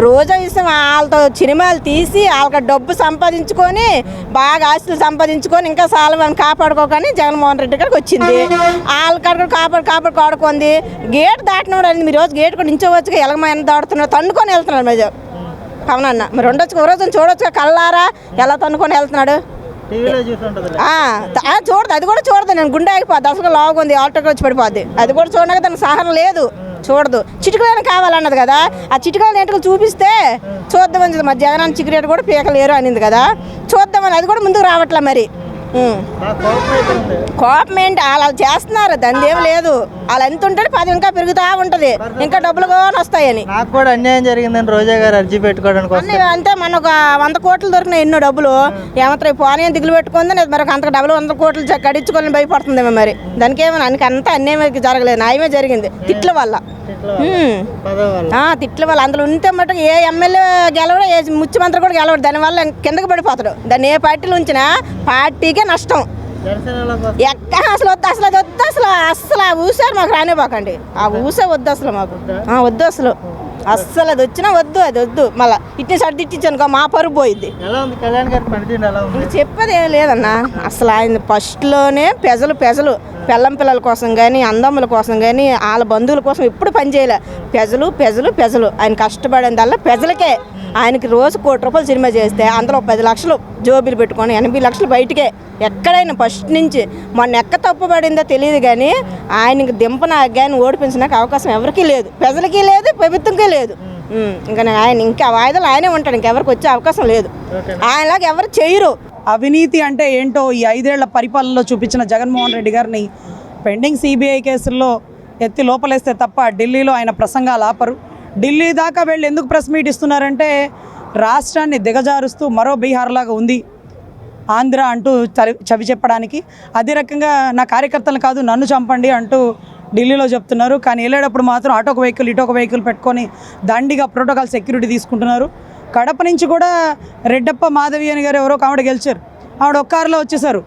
రోజా విషయం వాళ్ళతో సినిమాలు తీసి వాళ్ళకి డబ్బు సంపాదించుకొని బాగా ఆస్తులు సంపాదించుకొని ఇంకా చాలా మంది కాపాడుకోకని జగన్మోహన్ రెడ్డి గారికి వచ్చింది. వాళ్ళ కాడ కాపాడుకోండి. గేట్ దాటినోడు అండి, మీరు రోజు గేట్ కూడా నించోవచ్చుగా, ఎలగమైన దాడుతున్నాడు, తన్నుకొని వెళ్తున్నాడు మరి పవనన్న. మరి ఉండొచ్చు, ఒక రోజు చూడొచ్చుగా కళ్ళారా ఎలా తన్నుకొని వెళ్తున్నాడు. చూడదు, అది కూడా చూడదు. నేను గుండె ఆగిపోద్ది, అసలు లాగుంది, ఆటోకి వచ్చి పడిపోద్ది. అది కూడా చూడక దానికి సహనం లేదు, చూడదు. చిటికలైనా కావాలన్నది కదా, ఆ చిటికలు ఏంటో చూపిస్తే చూద్దామని. మరి జగన్ చికెట్ కూడా పీకలేరు అనింది కదా, చూద్దామని. అది కూడా ముందుకు రావట్లే. మరి కోపం ఏంటి, వాళ్ళు చేస్తున్నారు, దాని ఏం లేదు. వాళ్ళు ఎంత ఉంటుంది 10 ఇంకా పెరుగుతూ ఉంటుంది, ఇంకా డబ్బులు కూడా వస్తాయని. నాకు కూడా అన్యాయం జరిగిందని రోజా గారు అర్జీ పెట్టుకోవడానికి అంతే. మన ఒక 100 కోట్లు దొరికినాయి, ఎన్నో డబ్బులు ఏమంటారు పోనీ దిగులు పెట్టుకుంది. మరి అంత డబ్బులు 100 కోట్లు గడించుకొని భయపడుతుందేమో. మరి దానికి ఏమన్నా అంత అన్యాయం జరగలేదు, న్యాయమే జరిగింది. తిట్ల వల్ల తిట్ల వల్ల అందులో ఉంటే మటుకు ఏ ఎమ్మెల్యే గెలవడు, ఏ ముఖ్యమంత్రి కూడా గెలవడు. దానివల్ల కిందకి పడిపోతాడు. దాన్ని ఏ పార్టీలో ఉంచినా పార్టీకే నష్టం. అసలు వద్దు, అసలు అది వద్దు, అసలు ఆ ఊసారు మాకు రానివ్వకండి. ఆ ఊసే వద్దు అసలు మాకు, వద్దు అసలు. అస్సలు అది వచ్చినా వద్దు, అది వద్దు. మళ్ళీ ఇట్టే సర్ది ఇట్టించానుకో మా పరుగు పోయిద్ది. చెప్పేది ఏం లేదన్నా. అసలు ఆయన ఫస్ట్లోనే పెజలు పెళ్ళం పిల్లల కోసం కానీ అందమ్ముల కోసం కానీ వాళ్ళ బంధువుల కోసం ఎప్పుడు పనిచేయలే. పెజలు ఆయన కష్టపడేదల్లా పెజలకే. ఆయనకి రోజు ₹1 కోటి సినిమా చేస్తే అందులో 10 లక్షలు జోబీలు పెట్టుకొని 80 లక్షలు బయటకే. ఎక్కడైనా ఫస్ట్ నుంచి మొన్న ఎక్క తప్పు పడిందో తెలియదు కానీ ఆయనకి దింపనాక కానీ ఓడిపించడానికి అవకాశం ఎవరికీ లేదు, ప్రజలకి లేదు, ప్రభుత్వంకే లేదు. ఇంకా ఆయన ఇంకా వాయిదాలు ఆయనే ఉంటాడు, ఇంకెవరికి వచ్చే అవకాశం లేదు. ఆయనలాగా ఎవరు చేయరు. అవినీతి అంటే ఏంటో ఈ 5 ఏళ్ల పరిపాలనలో చూపించిన జగన్మోహన్ రెడ్డి గారిని పెండింగ్ సిబిఐ కేసుల్లో ఎత్తి లోపలేస్తే తప్ప ఢిల్లీలో ఆయన ప్రసంగాలు ఆపరు. ఢిల్లీ దాకా వెళ్ళి ఎందుకు ప్రెస్ మీట్ ఇస్తున్నారంటే రాష్ట్రాన్ని దిగజారుస్తూ మరో బీహార్ లాగా ఉంది ఆంధ్ర అంటూ చవి చెప్పడానికి. అదే రకంగా నా కార్యకర్తలు కాదు నన్ను చంపండి అంటూ ఢిల్లీలో చెప్తున్నారు. కానీ వెళ్ళేటప్పుడు మాత్రం అటొక వెహికల్ ఇటొక వెహికల్ పెట్టుకొని దండిగా ప్రోటోకాల్ సెక్యూరిటీ తీసుకుంటున్నారు. కడప నుంచి కూడా రెడ్డప్ప మాధవి అని గారు ఎవరో ఆవిడ గెలిచారు, ఆవిడ ఒక్క కారులో వచ్చేసారు.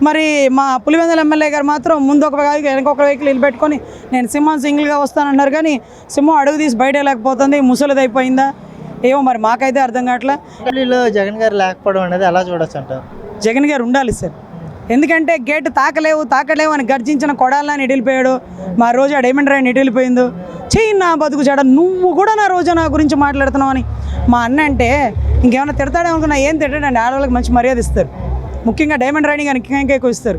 మరి మా పులివెందుల ఎమ్మెల్యే గారు మాత్రం ముందు ఒక వెనకొక వెహికల్ ఇల్లు పెట్టుకొని నేను సింహం సింగిల్గా వస్తానన్నారు. కానీ సింహం అడుగు తీసి బయట లేకపోతుంది, ముసలిది అయిపోయిందా ఏమో మరి మాకైతే అర్థం కావట్లే. ఢిల్లీలో జగన్ గారు లేకపోవడం అనేది ఎలా చూడొచ్చు అంటారు? జగన్ గారు ఉండాలి సార్, ఎందుకంటే గేటు తాకలేవు అని గర్జించిన కొడాలని ఇడిలిపోయాడు. మా రోజా డైమండ్ రాయని ఇడిలిపోయిందో చెయ్యి నా బతుకు చెడ, నువ్వు కూడా నా రోజా నా గురించి మాట్లాడుతున్నావు అని మా అన్న అంటే ఇంకేమైనా తిడతాడేమనుకున్నా. ఏం తిట్టాడండి, ఆడవాళ్ళకి మంచి మర్యాద ఇస్తారు, ముఖ్యంగా డైమండ్ రాణి కానీ ఇంకా ఎక్కువ ఇస్తారు.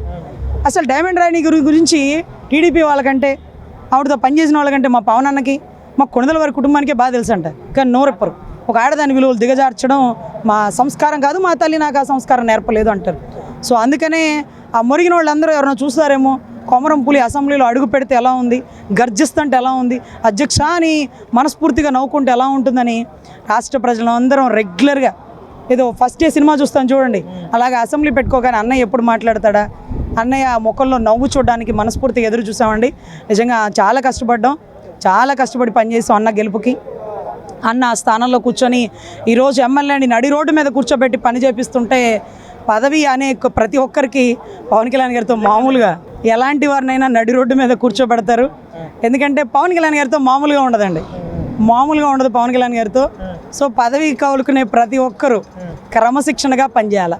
అసలు డైమండ్ రాణి గురించి టీడీపీ వాళ్ళకంటే ఆవిడతో పనిచేసిన వాళ్ళకంటే మా పవన్ అన్నకి మా కొణిదల వారి కుటుంబానికే బాగా తెలుసు అంట. కానీ నోరెప్పరు. ఒక ఆడదాని విలువలు దిగజార్చడం మా సంస్కారం కాదు, మా తల్లి నాకు ఆ సంస్కారం నేర్పలేదు అంటారు. సో అందుకనే ఆ మురిగిన వాళ్ళందరూ ఎవరైనా చూస్తారేమో, కొమరం పులి అసెంబ్లీలో అడుగు పెడితే ఎలా ఉంది, గర్జిస్తుంటే ఎలా ఉంది, అధ్యక్ష అని మనస్ఫూర్తిగా నవ్వుకుంటే ఎలా ఉంటుందని రాష్ట్ర ప్రజలందరం రెగ్యులర్గా ఏదో ఫస్ట్ డే సినిమా చూస్తాను చూడండి, అలాగే అసెంబ్లీ పెట్టుకోగానే అన్నయ్య ఎప్పుడు మాట్లాడతాడా, అన్నయ్య ముఖంలో నవ్వు చూడడానికి మనస్ఫూర్తిగా ఎదురు చూసామండి. నిజంగా చాలా కష్టపడి పనిచేసాం అన్న గెలుపుకి. అన్న ఆ స్థానంలో కూర్చొని ఈరోజు ఎమ్మెల్యేని నడి రోడ్డు మీద కూర్చోబెట్టి పని చేపిస్తుంటే పదవి అనే ప్రతి ఒక్కరికి పవన్ కళ్యాణ్ గారితో మామూలుగా ఎలాంటి వారినైనా నడి రోడ్డు మీద కూర్చోబెడతారు. ఎందుకంటే పవన్ కళ్యాణ్ గారితో మామూలుగా ఉండదు పవన్ కళ్యాణ్ గారితో. సో పదవి కౌలుకునే ప్రతి ఒక్కరూ క్రమశిక్షణగా పనిచేయాలి.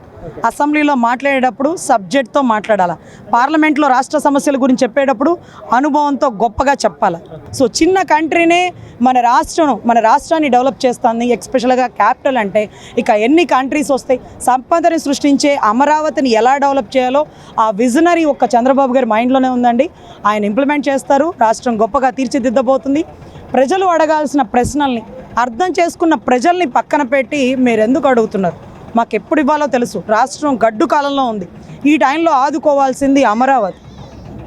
అసెంబ్లీలో మాట్లాడేటప్పుడు సబ్జెక్ట్తో మాట్లాడాలి, పార్లమెంట్లో రాష్ట్ర సమస్యల గురించి చెప్పేటప్పుడు అనుభవంతో గొప్పగా చెప్పాలి. సో చిన్న కంట్రీనే మన రాష్ట్రాన్ని డెవలప్ చేస్తుంది. ఎక్స్పెషల్గా క్యాపిటల్ అంటే ఇక ఎన్ని కంట్రీస్ వస్తాయి. సంపదని సృష్టించే అమరావతిని ఎలా డెవలప్ చేయాలో ఆ విజనరీ ఒక్క చంద్రబాబు గారి మైండ్లోనే ఉందండి. ఆయన ఇంప్లిమెంట్ చేస్తారు, రాష్ట్రం గొప్పగా తీర్చిదిద్దబోతుంది. ప్రజలు అడగాల్సిన ప్రశ్నల్ని అర్థం చేసుకున్న ప్రజల్ని పక్కన పెట్టి మీరు ఎందుకు అడుగుతున్నారు, మాకు ఎప్పుడు ఇవ్వాలో తెలుసు, రాష్ట్రం గడ్డు కాలంలో ఉంది, ఈ టైంలో ఆదుకోవాల్సింది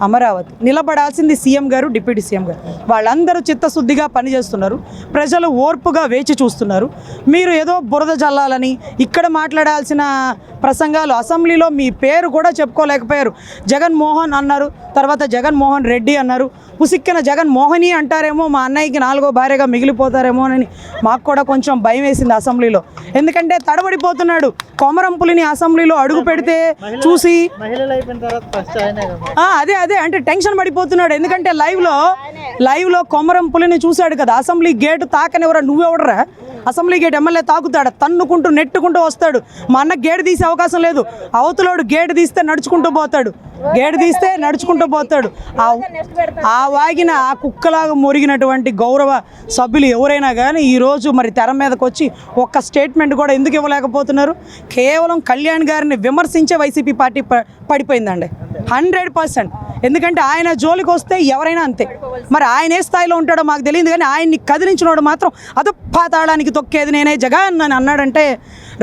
అమరావతి, నిలబడాల్సింది సీఎం గారు, డిప్యూటీ సీఎం గారు. వాళ్ళందరూ చిత్తశుద్ధిగా పనిచేస్తున్నారు, ప్రజలు ఓర్పుగా వేచి చూస్తున్నారు. మీరు ఏదో బురద జల్లాలని ఇక్కడ మాట్లాడాల్సిన ప్రసంగాలు అసెంబ్లీలో మీ పేరు కూడా చెప్పుకోలేకపోయారు. జగన్మోహన్ అన్నారు, తర్వాత జగన్మోహన్ రెడ్డి అన్నారు, పుసిక్కిన జగన్మోహని అంటారేమో, మా అన్నయ్యకి 4వ భార్యగా మిగిలిపోతారేమో అని మాకు కూడా కొంచెం భయం వేసింది అసెంబ్లీలో. ఎందుకంటే తడబడిపోతున్నాడు. కొమరం పులిని అసెంబ్లీలో అడుగు పెడితే చూసి అదే అదే అంటే టెన్షన్ పడిపోతున్నాడు. ఎందుకంటే లైవ్లో కొమరం పులిని చూశాడు కదా, అసెంబ్లీ గేటు తాకనివరా, నువ్వెవడరా అసెంబ్లీ గేట్ ఎమ్మెల్యే తాకుతాడు, తన్నుకుంటూ నెట్టుకుంటూ వస్తాడు. మా అన్న గేటు తీసే అవకాశం లేదు, అవతలోడు గేటు తీస్తే నడుచుకుంటూ పోతాడు, గేటు తీస్తే నడుచుకుంటూ పోతాడు. ఆ వాగిన ఆ కుక్కలాగా మురిగినటువంటి గౌరవ సభ్యులు ఎవరైనా కానీ ఈరోజు మరి తెర మీదకి వచ్చి ఒక్క స్టేట్మెంట్ కూడా ఎందుకు ఇవ్వలేకపోతున్నారు? కేవలం కళ్యాణ్ గారిని విమర్శించే వైసీపీ పార్టీ పడిపోయిందండి 100%. ఎందుకంటే ఆయన జోలికి వస్తే ఎవరైనా అంతే. మరి ఆయన ఏ స్థాయిలో ఉంటాడో మాకు తెలియదు, కానీ ఆయన్ని కదిలించినోడు మాత్రం అధపాతాళానికి తొక్కేది నేనే జగన్ అని అన్నాడంటే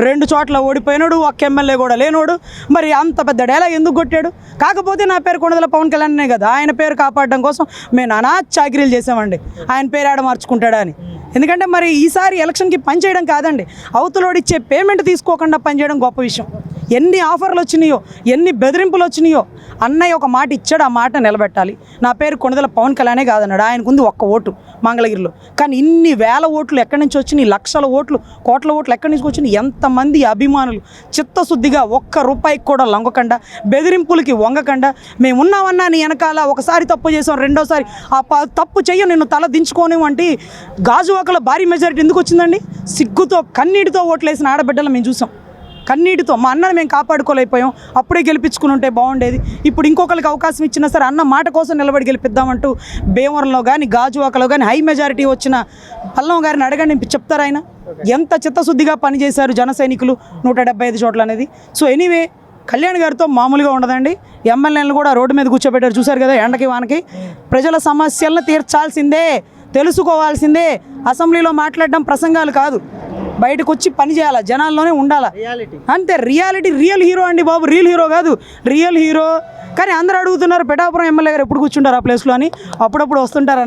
2 చోట్ల ఓడిపోయినాడు, ఒక్క ఎమ్మెల్యే కూడా లేనోడు. మరి అంత పెద్ద డైలాగ్ ఎందుకు కొట్టాడు? కాకపోతే నా పేరు కొణిదెల పవన్ కళ్యాణ్నే కదా, ఆయన పేరు కాపాడడం కోసం మేము నానా చాకరీలు చేసామండి, ఆయన పేరు ఆడ మార్చుకుంటాడా అని. ఎందుకంటే మరి ఈసారి ఎలక్షన్కి పనిచేయడం కాదండి, అవతలోడు ఇచ్చే పేమెంట్ తీసుకోకుండా పనిచేయడం గొప్ప విషయం. ఎన్ని ఆఫర్లు వచ్చినాయో, ఎన్ని బెదిరింపులు వచ్చినాయో, అన్నయ్య ఒక మాట ఇచ్చాడు, ఆ మాట నిలబెట్టాలి. నా పేరు కొణిదెల పవన్ కళ్యాణే కాదన్నాడు, ఆయనకు ఉంది ఒక్క ఓటు మంగళగిరిలో. కానీ ఇన్ని వేల ఓట్లు ఎక్కడి నుంచి వచ్చినాయి, లక్షల ఓట్లు, కోట్ల ఓట్లు ఎక్కడి నుంచి వచ్చినాయి? ఎంతమంది అభిమానులు చిత్తశుద్ధిగా ఒక్క రూపాయికి కూడా లొంగకుండా, బెదిరింపులకి వంగకుండా, మేము ఉన్నామన్నా నీ వెనకాల, ఒకసారి తప్పు చేసాం, రెండోసారి ఆ తప్పు చెయ్య నిన్ను తల దించుకోని వంటి గాజువాకలో భారీ మెజారిటీ ఎందుకు వచ్చిందండి? సిగ్గుతో కన్నీటితో ఓట్లేసిన ఆడబిడ్డలు మేము చూసాం. కన్నీటితో మా అన్నను మేము కాపాడుకోలేకపోయాం, అప్పుడే గెలిపించుకుని ఉంటే బాగుండేది. ఇప్పుడు ఇంకొకరికి అవకాశం ఇచ్చినా సరే అన్న మాట కోసం నిలబడి గెలిపిద్దామంటూ భీమవరంలో కానీ గాజువాకలో కానీ హై మెజారిటీ వచ్చిన పల్లం గారిని అడగండి, చెప్తారు ఆయన ఎంత చిత్తశుద్ధిగా పనిచేశారు జన సైనికులు 175 చోట్ల అనేది. సో ఎనీవే కళ్యాణ్ గారితో మామూలుగా ఉండదండి. ఎమ్మెల్యేలను కూడా రోడ్డు మీద కూర్చోబెట్టారు, చూశారు కదా, ఎండకి వానకి. ప్రజల సమస్యలను తీర్చాల్సిందే, తెలుసుకోవాల్సిందే. అసెంబ్లీలో మాట్లాడడం ప్రసంగాలు కాదు, బయటకు వచ్చి పని చేయాలా, జనాల్లోనే ఉండాలా, అంతే. రియాలిటీ, రియల్ హీరో అండి బాబు, రియల్ హీరో కాదు, రియల్ హీరో. కానీ అందరూ అడుగుతున్నారు పిఠాపురం ఎమ్మెల్యే గారు ఎప్పుడు కూర్చుంటారు ఆ ప్లేస్లో అని. అప్పుడప్పుడు వస్తుంటారు,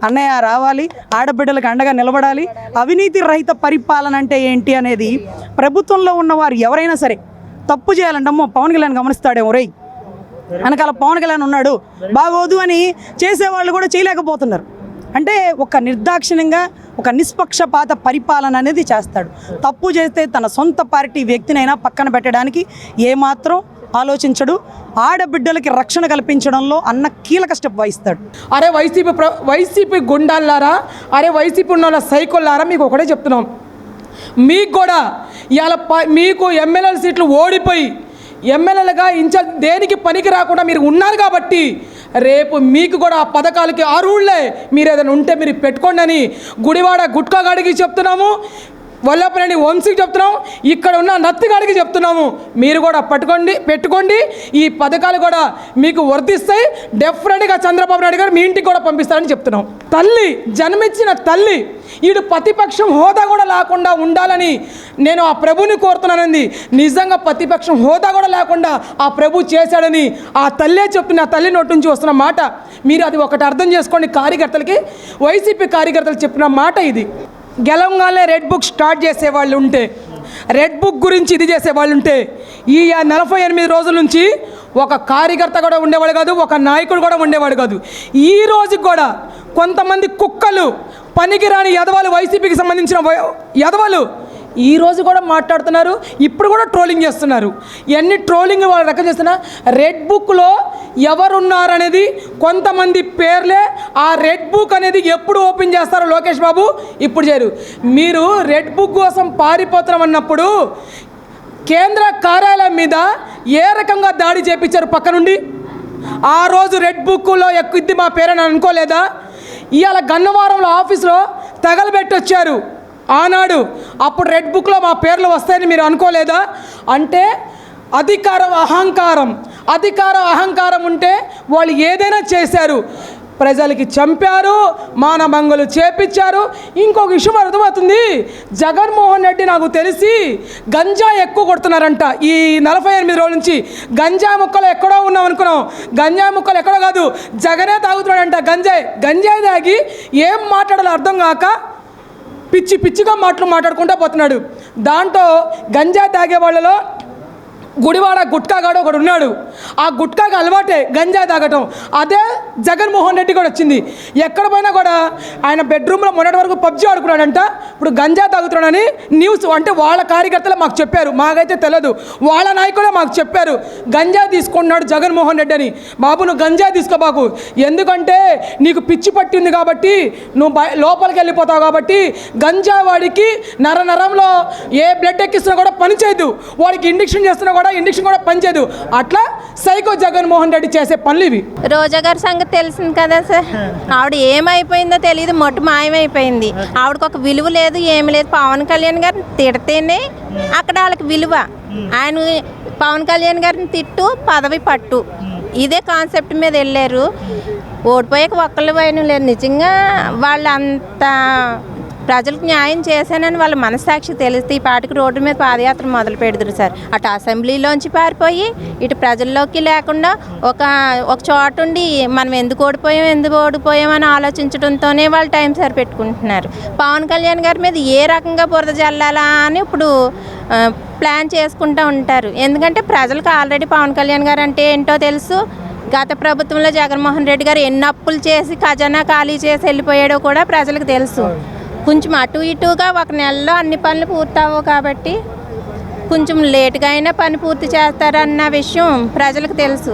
అన్నయ్య రావాలి, ఆడబిడ్డలకు అండగా నిలబడాలి. అవినీతి రహిత పరిపాలన అంటే ఏంటి అనేది ప్రభుత్వంలో ఉన్నవారు ఎవరైనా సరే తప్పు చేయాలంటే అమ్మో పవన్ కళ్యాణ్ గమనిస్తాడేమో, రేయ్ వెనకాల పవన్ కళ్యాణ్ ఉన్నాడు బాగోదు అని చేసేవాళ్ళు కూడా చేయలేకపోతున్నారు. అంటే ఒక నిర్దాక్షిణ్యంగా ఒక నిష్పక్షపాత పరిపాలన అనేది చేస్తాడు. తప్పు చేస్తే తన సొంత పార్టీ వ్యక్తినైనా పక్కన పెట్టడానికి ఏమాత్రం ఆలోచించడు. ఆడబిడ్డలకి రక్షణ కల్పించడంలో అన్న కీలక స్టెప్ వహిస్తాడు. అరే వైసీపీ గుండాలారా, అరే వైసీపీ ఉన్న వాళ్ళ సైకోలారా, మీకు ఒకటే చెప్తున్నాం, మీకు కూడా ఇవాళ మీకు ఎమ్మెల్యేల సీట్లు ఓడిపోయి ఎమ్మెల్యేలుగా ఇన్ఛార్జ్ దేనికి పనికి రాకుండా మీరు ఉన్నారు కాబట్టి రేపు మీకు కూడా ఆ పథకాలకి అర్హులే. మీరు ఏదైనా ఉంటే మీరు పెట్టుకోండి అని గుడివాడ గుట్కాగాడికి చెప్తున్నాము, వల్లపనేని వంశీకి చెప్తున్నాం, ఇక్కడ ఉన్న నత్తిగాడికి చెప్తున్నాము. మీరు కూడా పెట్టుకోండి. ఈ పథకాలు కూడా మీకు వర్తిస్తాయి. డెఫినెట్గా చంద్రబాబు నాయుడు గారు మీ ఇంటికి కూడా పంపిస్తారని చెప్తున్నాం. తల్లి, జన్మించిన తల్లి, ఈడు ప్రతిపక్షం హోదా కూడా లేకుండా ఉండాలని నేను ఆ ప్రభుని కోరుతున్నానండి. నిజంగా ప్రతిపక్షం హోదా కూడా లేకుండా ఆ ప్రభు చేశాడని ఆ తల్లే చెప్తున్న, ఆ తల్లి నోటి నుంచి వస్తున్న మాట. మీరు అది ఒకటి అర్థం చేసుకోండి. కార్యకర్తలకి, వైసీపీ కార్యకర్తలు చెప్పిన మాట ఇది. గెలవంగానే రెడ్ బుక్ స్టార్ట్ చేసేవాళ్ళు ఉంటే, రెడ్ బుక్ గురించి ఇది చేసేవాళ్ళు ఉంటే, ఈ 48 రోజుల నుంచి ఒక కార్యకర్త కూడా ఉండేవాడు కాదు, ఒక నాయకుడు కూడా ఉండేవాడు కాదు. ఈ రోజుకి కూడా కొంతమంది కుక్కలు, పనికిరాని యదవాలు, వైసీపీకి సంబంధించిన యదవాలు ఈరోజు కూడా మాట్లాడుతున్నారు, ఇప్పుడు కూడా ట్రోలింగ్ చేస్తున్నారు. ఎన్ని ట్రోలింగ్ వాళ్ళు రకం చేస్తున్నా, రెడ్ బుక్లో ఎవరున్నారనేది కొంతమంది పేర్లే. ఆ రెడ్ బుక్ అనేది ఎప్పుడు ఓపెన్ చేస్తారో లోకేష్ బాబు ఇప్పుడు చేయరు. మీరు రెడ్ బుక్ కోసం పారిపోతున్నాం అన్నప్పుడు కేంద్ర కార్యాలయం మీద ఏ రకంగా దాడి చేపించారు పక్క నుండి? ఆ రోజు రెడ్ బుక్లో ఎక్కుద్ది మా పేరని అనుకోలేదా? ఇవాళ గన్నవరంలో ఆఫీస్లో తగలబెట్టొచ్చారు ఆనాడు. అప్పుడు రెడ్ బుక్లో మా పేర్లు వస్తాయని మీరు అనుకోలేదా? అంటే అధికారం అహంకారం ఉంటే వాళ్ళు ఏదైనా చేశారు. ప్రజలకి చంపారు, మానభంగులు చేపించారు. ఇంకొక విషయం అర్థమవుతుంది, జగన్మోహన్ రెడ్డి నాకు తెలిసి గంజాయి ఎక్కువ కొడుతున్నారంట. ఈ 48 రోజుల నుంచి గంజాయి ముక్కలు ఎక్కడో ఉన్నాం అనుకున్నాం, గంజాయి ముక్కలు ఎక్కడో కాదు, జగనే తాగుతున్నాడంట గంజాయి తాగి ఏం మాట్లాడాలో అర్థం కాక పిచ్చిగా మాట్లాడుకుంటూ పోతున్నాడు. దాంట్లో గంజాయి తాగే వాళ్ళలో గుడివాడ గుట్కాగాడు ఒకడు ఉన్నాడు. ఆ గుట్కాకి అలవాటే గంజా తాగటం. అదే జగన్మోహన్ రెడ్డి కూడా వచ్చింది. ఎక్కడ పోయినా కూడా ఆయన బెడ్రూమ్లో మొన్నటి వరకు పబ్జీ ఆడుకున్నాడంట, ఇప్పుడు గంజా తాగుతున్నాడని న్యూస్ అంటే వాళ్ళ కార్యకర్తలు మాకు చెప్పారు, మాకైతే తెలియదు, వాళ్ళ నాయకులే మాకు చెప్పారు గంజా తీసుకుంటున్నాడు జగన్మోహన్ రెడ్డి అని. బాబు నువ్వు గంజా తీసుకోబాకు, ఎందుకంటే నీకు పిచ్చి పట్టింది కాబట్టి నువ్వు లోపలికి వెళ్ళిపోతావు కాబట్టి. గంజా వాడికి నరంలో ఏ బ్లడ్ ఎక్కిస్తున్నా కూడా పనిచేయదు, వాడికి ఇంజెక్షన్ చేస్తున్నా కూడా ఇంజెక్షన్ కూడా పనిచేయదు. అట్లా సైకో జగన్మోహన్ రెడ్డి చేసే పనులు ఇవి. రోజా గారి సంగతి తెలిసింది కదా సార్, ఆవిడ ఏమైపోయిందో తెలియదు, మొట్టు మాయమైపోయింది. ఆవిడకు ఒక విలువ లేదు, ఏమి లేదు. పవన్ కళ్యాణ్ గారిని తిడితేనే అక్కడ వాళ్ళకి విలువ. ఆయన పవన్ కళ్యాణ్ గారిని తిట్టు పదవి పట్టు, ఇదే కాన్సెప్ట్ మీద వెళ్ళారు. ఓడిపోయాక ఒక్కళ్ళు పోయిన లేదు. నిజంగా వాళ్ళు అంత ప్రజలకు న్యాయం చేశానని వాళ్ళ మనస్సాక్షి తెలిస్తే ఈ పాటికి రోడ్డు మీద పాదయాత్ర మొదలు పెడతారు సార్. అటు అసెంబ్లీలోంచి పారిపోయి ఇటు ప్రజల్లోకి లేకుండా ఒక చోట ఉండి మనం ఎందుకు ఓడిపోయామని ఆలోచించడంతోనే వాళ్ళు టైం సరిపెట్టుకుంటున్నారు. పవన్ కళ్యాణ్ గారి మీద ఏ రకంగా బురద జల్లాలా అని ఇప్పుడు ప్లాన్ చేసుకుంటూ ఉంటారు. ఎందుకంటే ప్రజలకు ఆల్రెడీ పవన్ కళ్యాణ్ గారు అంటే ఏంటో తెలుసు. గత ప్రభుత్వంలో జగన్మోహన్ రెడ్డి గారు ఎన్ని అప్పులు చేసి ఖజానా ఖాళీ చేసి వెళ్ళిపోయాడో కూడా ప్రజలకు తెలుసు. కొంచెం అటు ఇటుగా ఒక నెలలో అన్ని పనులు పూర్తవు కాబట్టి కొంచెం లేటుగా అయినా పని పూర్తి చేస్తారన్న విషయం ప్రజలకు తెలుసు.